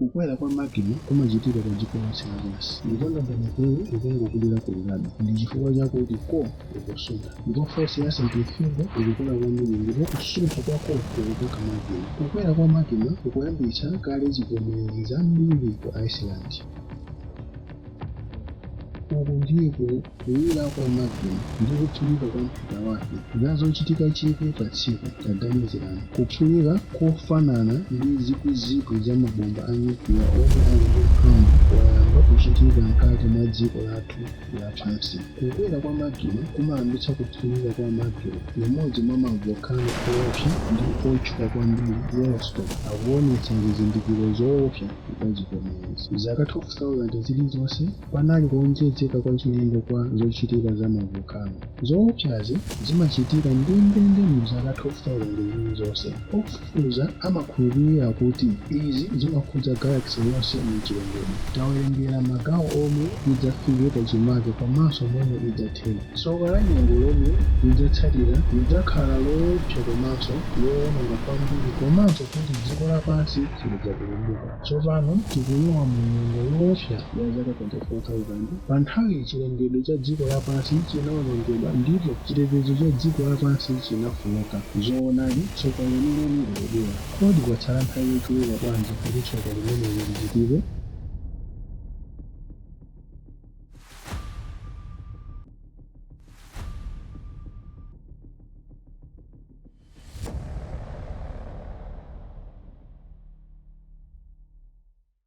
kukwera kwa magma kumachitika pa dziko lonse lapansi. Ndondomeko ikungokudira kulirabe ndi chifukwa chakuti ko ikusuntha, ndipo force ya centrifugal ikukula kwambiri, ndipo kusuntha kwa ko kukukoka magma. Kukwera kwa magma kukuyambitsa kale zivomezi zambiri ku Iceland. Uku ndiko kuwira kwa magma ndi kupfulika kwa mphika wake zazochitika chikwi pa tsiku taganizirani. Kupfulika kofanana ndi zikuchitika za mabomba a nyukliya omwe ali ndi mphamvu wayamba kuchitika mkati mwa dziko lathu lapansi. Kukwera kwa magma kumayambitsa kupfulika kwa magma. Limodzi mwa mavolcano oopsa ndi otchuka kwambiri Yellowstone akuonetsa zizindikiro zoopsa za zivomezi. Zaka 12,000 zilizonse panali kuonjezeka kwa chilendo kwa zochitika za mavolcano. Zoopsazi zimachitika ndendende mu zaka 12,000 zilizonse. Ofufuza amakhulupirira kuti izi zimakhudza galaxy yonse muchilengedwe. Tawerengera magawo omwe idzafike pachimake komanso momwe idzathera. Tsoka la nyengo lomwe lidzatsatira lidzakhala loopsa komanso loononga kwambiri, komanso kuti dziko lapansi silidzapulumuka. Tsopano tikulowa mu nyengo yoopsa ya zaka 24,000 pa nthawi chilengedwe cha dziko lapansi chinawonongedwa ndipo chitetezo cha dziko lapansi chinafunika. Zoonadi tsoka limeneli likubwera. Kodi kwatsala nthawi yochuluka bwanji kuti tsoka limeneli lichitike?